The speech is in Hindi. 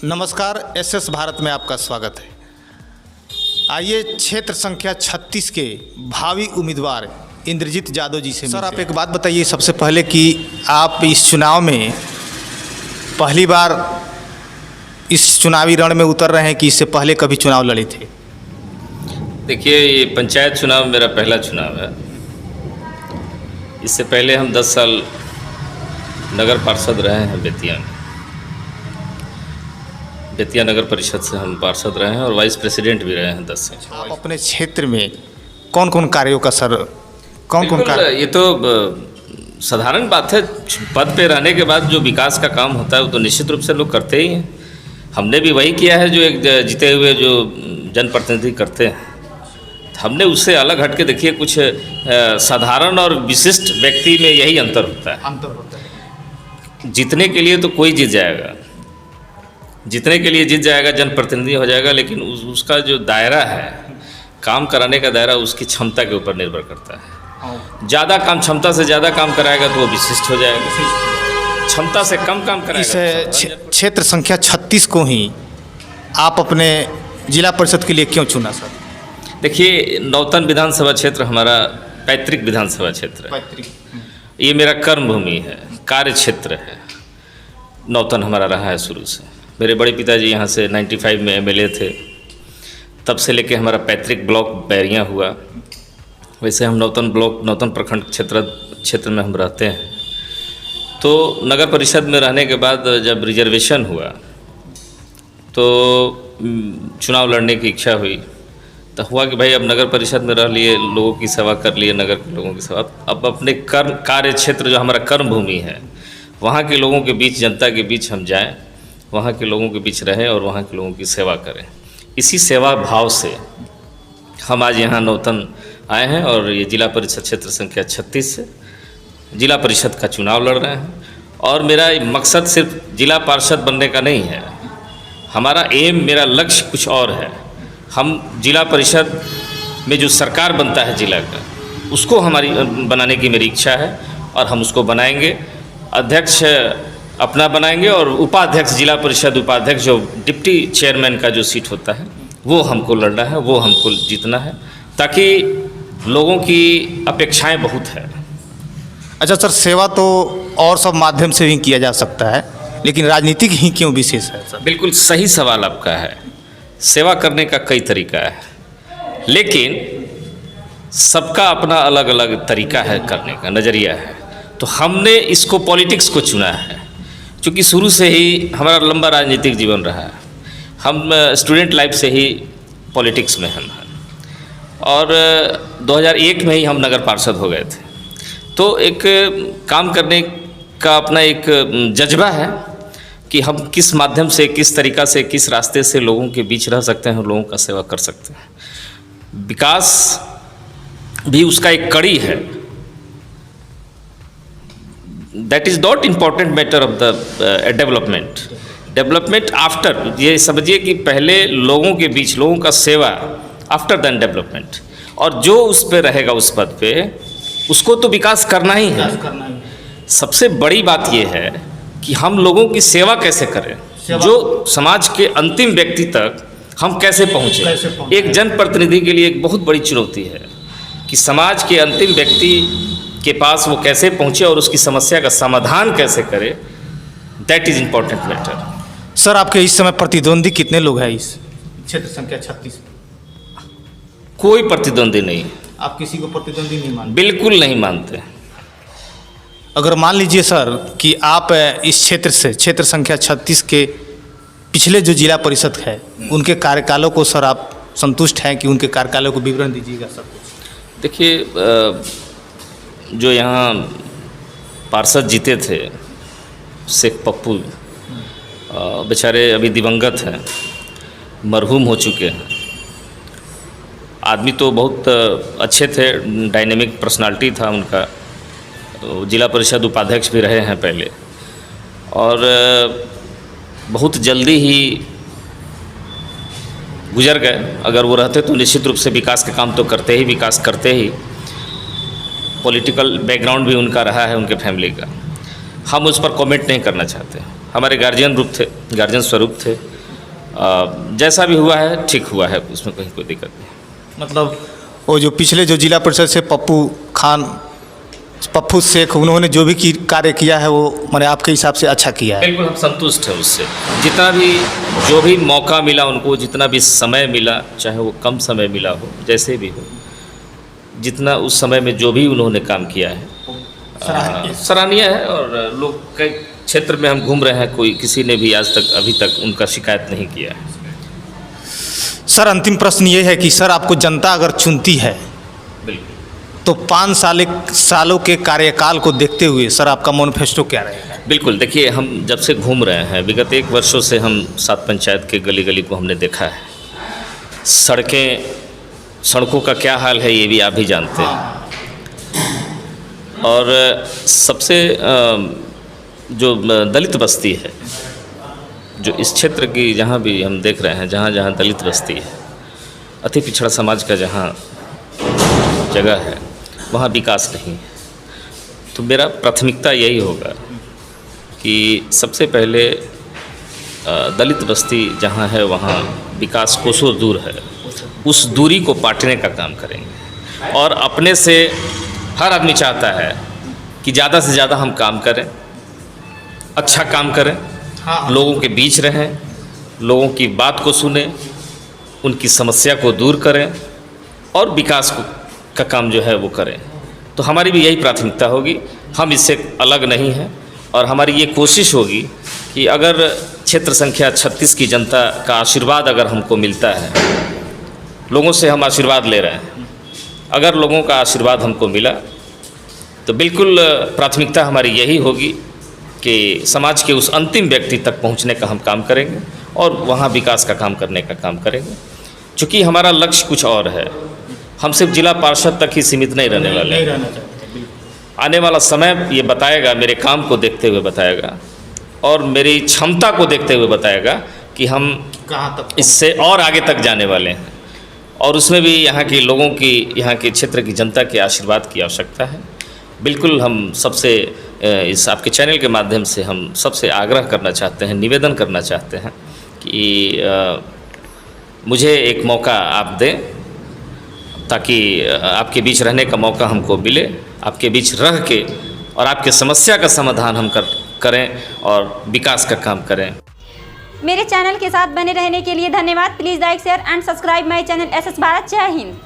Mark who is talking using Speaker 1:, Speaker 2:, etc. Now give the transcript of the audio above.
Speaker 1: नमस्कार, एसएस भारत में आपका स्वागत है। आइए क्षेत्र संख्या 36 के भावी उम्मीदवार इंद्रजीत यादव जी से। सर, आप एक बात बताइए सबसे पहले कि आप इस चुनाव में पहली बार इस चुनावी रण में उतर रहे हैं कि इससे पहले कभी चुनाव लड़े थे?
Speaker 2: देखिए, ये पंचायत चुनाव मेरा पहला चुनाव है। इससे पहले हम 10 साल नगर पार्षद रहे हैं बेतिया नगर परिषद से हम पार्षद रहे हैं और वाइस प्रेसिडेंट भी रहे हैं 10 से।
Speaker 1: आप अपने क्षेत्र में कौन कौन कार्यों का कौन कार्य?
Speaker 2: ये तो साधारण बात है, पद पे रहने के बाद जो विकास का काम होता है वो तो निश्चित रूप से लोग करते ही हैं। हमने भी वही किया है जो एक जीते हुए जो जनप्रतिनिधि करते हैं। हमने उससे अलग हट के देखिए, कुछ साधारण और विशिष्ट व्यक्ति में यही अंतर होता है। जीतने के लिए तो कोई जीत जाएगा, जनप्रतिनिधि हो जाएगा, लेकिन उसका जो दायरा है, काम कराने का दायरा उसकी क्षमता के ऊपर निर्भर करता है। ज़्यादा काम, क्षमता से ज़्यादा काम कराएगा तो वो विशिष्ट हो जाएगा, क्षमता से कम काम कराएगा।
Speaker 1: इस क्षेत्र संख्या 36 को ही आप अपने जिला परिषद के लिए क्यों चुना सर?
Speaker 2: देखिए, नौतन विधानसभा क्षेत्र हमारा पैतृक विधानसभा क्षेत्र है। ये मेरा कर्म भूमि है, कार्य क्षेत्र है। नौतन हमारा रहा है शुरू से। मेरे बड़े पिताजी यहाँ से 95 में एमएलए थे, तब से लेके हमारा पैतृक ब्लॉक बैरियाँ हुआ। वैसे हम नौतन प्रखंड क्षेत्र में हम रहते हैं। तो नगर परिषद में रहने के बाद जब रिजर्वेशन हुआ तो चुनाव लड़ने की इच्छा हुई। तो हुआ कि भाई अब नगर परिषद में रह लिए, लोगों की सेवा कर लिए, नगर के लोगों की सेवा। अब अपने कार्य क्षेत्र जो हमारा कर्म भूमि है, वहाँ के लोगों के बीच, जनता के बीच हम जाएं, वहाँ के लोगों के बीच रहें और वहाँ के लोगों की सेवा करें। इसी सेवा भाव से हम आज यहाँ नौतन आए हैं और ये जिला परिषद क्षेत्र संख्या 36 से जिला परिषद का चुनाव लड़ रहे हैं। और मेरा मकसद सिर्फ जिला पार्षद बनने का नहीं है, हमारा एम, मेरा लक्ष्य कुछ और है। हम जिला परिषद में जो सरकार बनता है जिला का, उसको हमारी बनाने की मेरी इच्छा है और हम उसको बनाएंगे। अध्यक्ष अपना बनाएंगे और उपाध्यक्ष, जिला परिषद उपाध्यक्ष, जो डिप्टी चेयरमैन का जो सीट होता है, वो हमको लड़ना है, वो हमको जीतना है, ताकि लोगों की अपेक्षाएं बहुत है।
Speaker 1: अच्छा सर, सेवा तो और सब माध्यम से भी किया जा सकता है, लेकिन राजनीतिक ही क्यों विशेष है सर?
Speaker 2: बिल्कुल सही सवाल आपका है। सेवा करने का कई तरीका है, लेकिन सबका अपना अलग अलग तरीका है करने का, नज़रिया है। तो हमने इसको पॉलिटिक्स को चुना है, क्योंकि शुरू से ही हमारा लंबा राजनीतिक जीवन रहा है। हम स्टूडेंट लाइफ से ही पॉलिटिक्स में हम हैं और 2001 में ही हम नगर पार्षद हो गए थे। तो एक काम करने का अपना एक जज्बा है कि हम किस माध्यम से, किस तरीक़ा से, किस रास्ते से लोगों के बीच रह सकते हैं और लोगों का सेवा कर सकते हैं। विकास भी उसका एक कड़ी है। That is not important matter of the development after. ये समझिए कि पहले लोगों के बीच, लोगों का सेवा, आफ्टर दैन डेवलपमेंट। और जो उस पर रहेगा, उस पद पे, उसको तो विकास करना ही है। सबसे बड़ी बात यह है कि हम लोगों की सेवा कैसे करें, जो समाज के अंतिम व्यक्ति तक हम कैसे पहुँचें। एक जनप्रतिनिधि के लिए एक बहुत बड़ी चुनौती है कि समाज के अंतिम व्यक्ति के पास वो कैसे पहुँचे और उसकी समस्या का समाधान कैसे करे। That is important matter.
Speaker 1: Sir, आपके इस समय प्रतिद्वंदी कितने लोग हैं इस क्षेत्र संख्या 36 में?
Speaker 2: कोई प्रतिद्वंदी नहीं।
Speaker 1: आप किसी को प्रतिद्वंदी नहीं मानते?
Speaker 2: बिल्कुल नहीं मानते।
Speaker 1: अगर मान लीजिए सर कि आप इस क्षेत्र संख्या 36 के पिछले जो जिला परिषद है, उनके कार्यकालों को सर आप संतुष्ट हैं कि उनके कार्यकालों को विवरण दीजिएगा सब कुछ?
Speaker 2: देखिए, जो यहाँ पार्षद जीते थे शेख पप्पू, बेचारे अभी दिवंगत हैं, मरहूम हो चुके हैं। आदमी तो बहुत अच्छे थे, डायनेमिक पर्सनालिटी था उनका। जिला परिषद उपाध्यक्ष भी रहे हैं पहले, और बहुत जल्दी ही गुजर गए। अगर वो रहते तो निश्चित रूप से विकास के काम तो करते ही। पॉलिटिकल बैकग्राउंड भी उनका रहा है, उनके फैमिली का। हम उस पर कमेंट नहीं करना चाहते। हमारे गार्जियन स्वरूप थे, जैसा भी हुआ है ठीक हुआ है, उसमें कहीं कोई दिक्कत नहीं।
Speaker 1: मतलब वो जो पिछले जो जिला परिषद से पप्पू शेख उन्होंने जो भी कार्य किया है वो मैंने आपके हिसाब से अच्छा किया है?
Speaker 2: बिल्कुल हम संतुष्ट हैं उससे। जितना भी जो भी मौका मिला उनको, जितना भी समय मिला, चाहे वो कम समय मिला हो, जैसे भी हो, जितना उस समय में जो भी उन्होंने काम किया है सराहनीय है। और लोग कई क्षेत्र में हम घूम रहे हैं, कोई किसी ने भी आज तक अभी तक उनका शिकायत नहीं किया है।
Speaker 1: सर अंतिम प्रश्न ये है कि सर आपको जनता अगर चुनती है
Speaker 2: बिल्कुल,
Speaker 1: तो 5 सालों के कार्यकाल को देखते हुए सर आपका मैनिफेस्टो क्या रहेगा?
Speaker 2: बिल्कुल। देखिए, हम जब से घूम रहे हैं, विगत 1 वर्षों से हम 7 पंचायत के गली गली को हमने देखा है। सड़कों का क्या हाल है ये भी आप भी जानते हैं। और सबसे जो दलित बस्ती है, जो इस क्षेत्र की जहाँ भी हम देख रहे हैं, जहाँ जहाँ दलित बस्ती है, अति पिछड़ा समाज का जहाँ जगह है, वहाँ विकास नहीं है। तो मेरा प्राथमिकता यही होगा कि सबसे पहले दलित बस्ती जहाँ है वहाँ विकास कोसों दूर है, उस दूरी को पाटने का काम करेंगे। और अपने से हर आदमी चाहता है कि ज़्यादा से ज़्यादा हम काम करें, अच्छा काम करें, लोगों के बीच रहें, लोगों की बात को सुने, उनकी समस्या को दूर करें और विकास का काम जो है वो करें। तो हमारी भी यही प्राथमिकता होगी, हम इससे अलग नहीं हैं। और हमारी ये कोशिश होगी कि अगर क्षेत्र संख्या 36 की जनता का आशीर्वाद अगर हमको मिलता है, लोगों से हम आशीर्वाद ले रहे हैं, अगर लोगों का आशीर्वाद हमको मिला तो बिल्कुल प्राथमिकता हमारी यही होगी कि समाज के उस अंतिम व्यक्ति तक पहुंचने का हम काम करेंगे और वहाँ विकास का काम करने का काम करेंगे। चूँकि हमारा लक्ष्य कुछ और है, हम सिर्फ जिला पार्षद तक ही सीमित नहीं रहने वाले हैं। आने वाला समय ये बताएगा, मेरे काम को देखते हुए बताएगा और मेरी क्षमता को देखते हुए बताएगा कि हम
Speaker 1: कहाँ तक
Speaker 2: इससे और आगे तक जाने वाले हैं। और उसमें भी यहाँ के लोगों की, यहाँ के क्षेत्र की जनता के आशीर्वाद की आवश्यकता है। बिल्कुल हम सबसे इस आपके चैनल के माध्यम से हम सबसे आग्रह करना चाहते हैं, निवेदन करना चाहते हैं कि मुझे एक मौका आप दें, ताकि आपके बीच रहने का मौका हमको मिले, आपके बीच रह के और आपके समस्या का समाधान हम करें और विकास का काम करें।
Speaker 3: मेरे चैनल के साथ बने रहने के लिए धन्यवाद। Please like, share and subscribe my channel SS Bharat. जय हिंद।